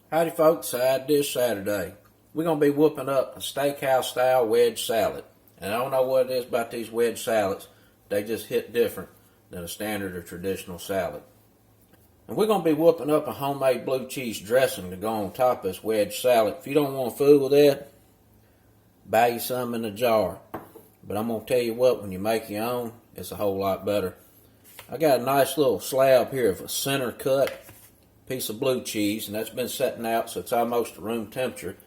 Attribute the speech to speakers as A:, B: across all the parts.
A: Howdy folks, Side Dish Saturday. We're going to be whooping up a steakhouse style wedge salad. And I don't know what it is about these wedge salads. They just hit different than a standard or traditional salad. And we're going to be whooping up a homemade blue cheese dressing to go on top of this wedge salad. If you don't want to fool with that, buy you some in a jar. But I'm going to tell you what, when you make your own, it's a whole lot better. I got a nice little slab here of a center cut piece of blue cheese, and that's been setting out so it's almost to room temperature.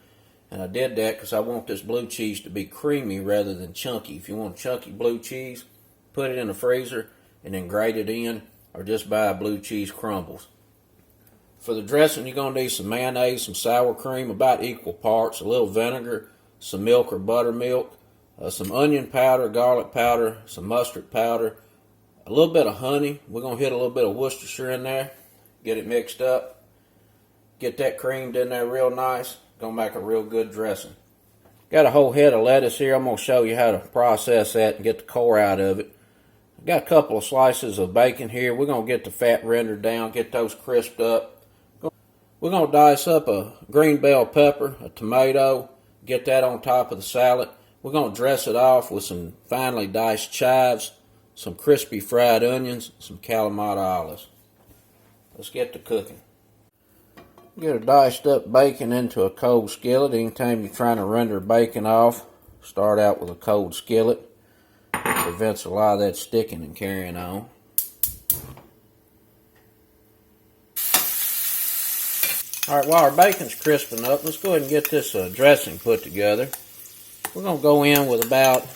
A: And I did that because I want this blue cheese to be creamy rather than chunky. If you want chunky blue cheese, put it in the freezer and then grate it in, or just buy blue cheese crumbles. For the dressing, you're going to need some mayonnaise, some sour cream, about equal parts, a little vinegar, some milk or buttermilk, some onion powder, garlic powder, some mustard powder, a little bit of honey. We're going to hit a little bit of Worcestershire in there. Get it mixed up. Get that creamed in there real nice. Gonna make a real good dressing. Got a whole head of lettuce here. I'm gonna show you how to process that and get the core out of it. Got a couple of slices of bacon here. We're gonna get the fat rendered down, get those crisped up. We're gonna dice up a green bell pepper, a tomato, get that on top of the salad. We're gonna dress it off with some finely diced chives, some crispy fried onions, some Kalamata olives. Let's get to cooking. Get a diced up bacon into a cold skillet. Anytime you're trying to render bacon off, start out with a cold skillet. It prevents a lot of that sticking and carrying on. Alright, while our bacon's crisping up, let's go ahead and get this dressing put together. We're going to go in with about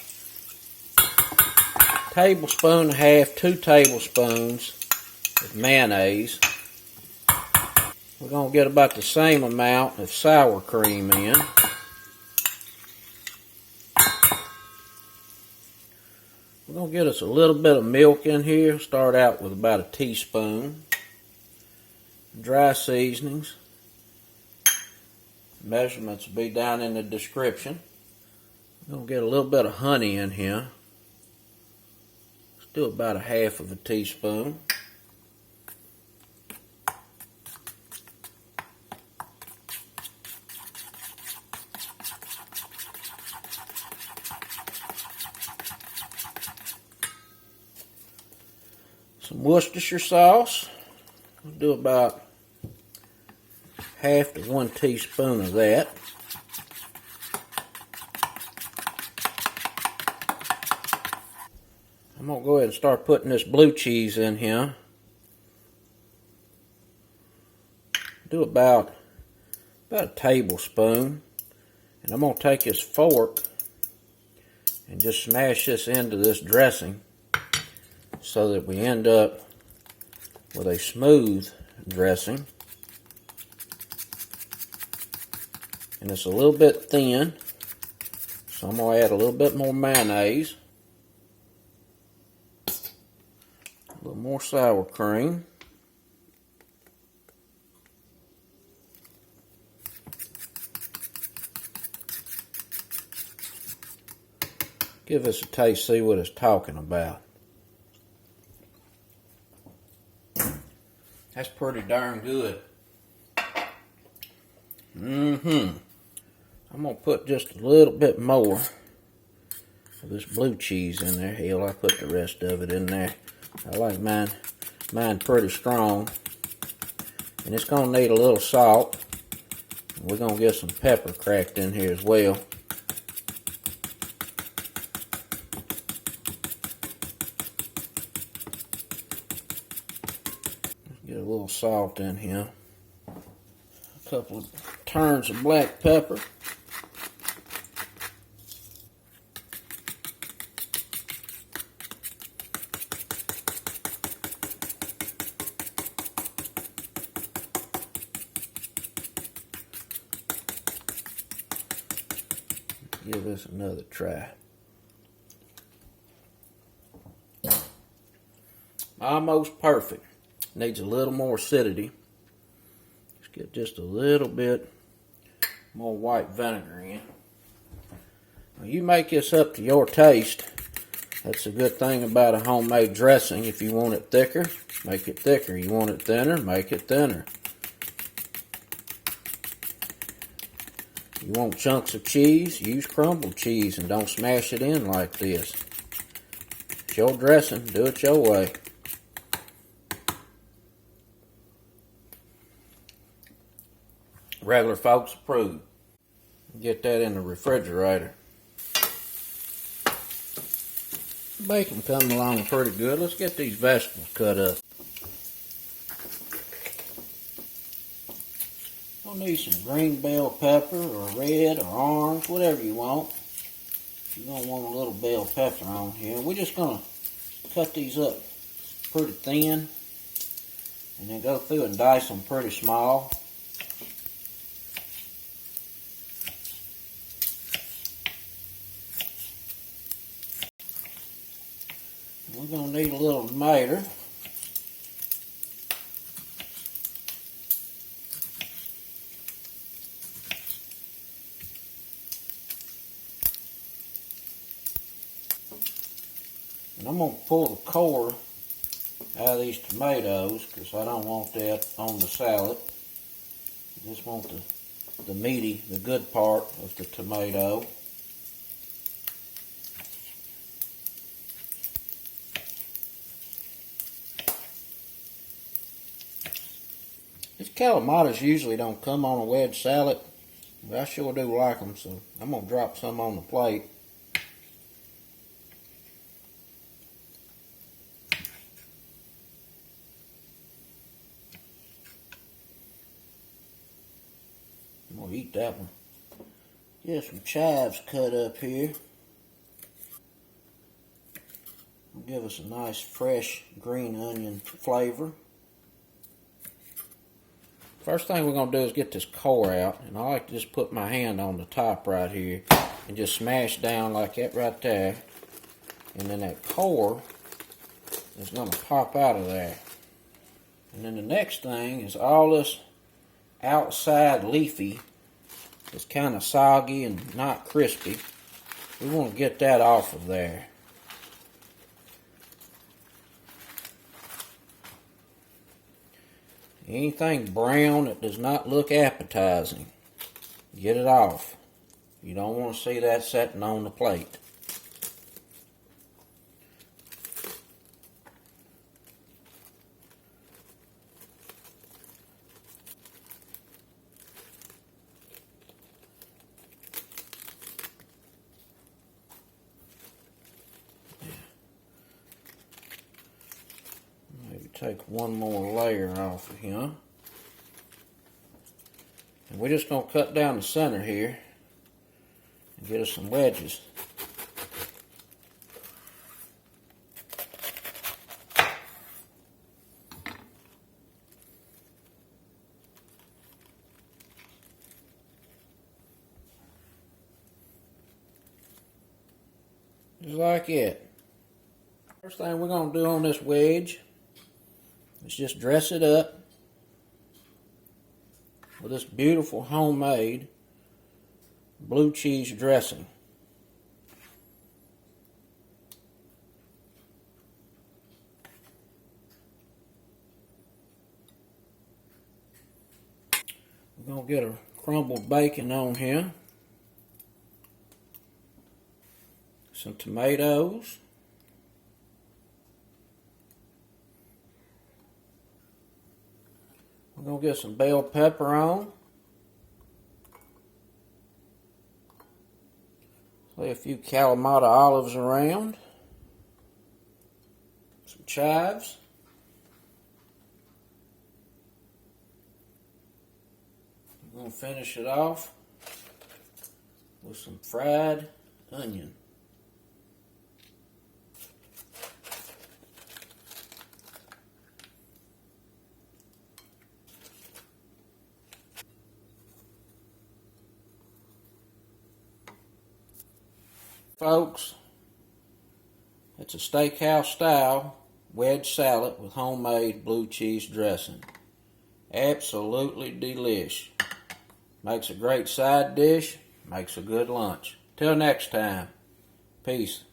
A: a tablespoon and a half, 2 tablespoons of mayonnaise. We're going to get about the same amount of sour cream in. We're going to get us a little bit of milk in here. Start out with about a teaspoon. Dry seasonings. Measurements will be down in the description. We're going to get a little bit of honey in here. Let's do about a half of a teaspoon. Some Worcestershire sauce. We'll do about half to 1 teaspoon of that. I'm going to go ahead and start putting this blue cheese in here. Do about a tablespoon. And I'm going to take this fork and just smash this into this dressing, so that we end up with a smooth dressing. And it's a little bit thin, so I'm going to add a little bit more mayonnaise, a little more sour cream, give this a taste, see what it's talking about. That's pretty darn good. I'm going to put just a little bit more of this blue cheese in there. Hell, I put the rest of it in there. I like mine pretty strong. And it's going to need a little salt. We're going to get some pepper cracked in here as well. Get a little salt in here. A couple of turns of black pepper. Give this another try. Almost perfect. Needs a little more acidity. Let's get just a little bit more white vinegar in. Now you make this up to your taste. That's a good thing about a homemade dressing. If you want it thicker, make it thicker. You want it thinner, make it thinner. You want chunks of cheese? Use crumbled cheese and don't smash it in like this. It's your dressing. Do it your way. Regular folks approve. Get that in the refrigerator. Bacon coming along pretty good. Let's get these vegetables cut up. You'll need some green bell pepper or red or orange, whatever you want. You're going to want a little bell pepper on here. We're just going to cut these up pretty thin and then go through and dice them pretty small. We're going to need a little tomato. And I'm going to pull the core out of these tomatoes because I don't want that on the salad. I just want the meaty, the good part of the tomato. These calamatas usually don't come on a wedge salad, but I sure do like them, so I'm going to drop some on the plate. I'm going to eat that one. Get some chives cut up here. Give us a nice fresh green onion flavor. First thing we're going to do is get this core out, and I like to just put my hand on the top right here and just smash down like that right there, and then that core is going to pop out of there. And then the next thing is all this outside leafy is kind of soggy and not crispy. We want to get that off of there. Anything brown that does not look appetizing, get it off. You don't want to see that sitting on the plate. Take one more layer off of him. And we're just going to cut down the center here and get us some wedges. Just like it. First thing we're going to do on this wedge, let's just dress it up with this beautiful homemade blue cheese dressing. We're going to get a crumbled bacon on here, some tomatoes, we're going to get some bell pepper on. Lay a few Kalamata olives around. Some chives. We're going to finish it off with some fried onion. Folks, it's a steakhouse style wedge salad with homemade blue cheese dressing. Absolutely delish. Makes a great side dish, makes a good lunch. Till next time, peace.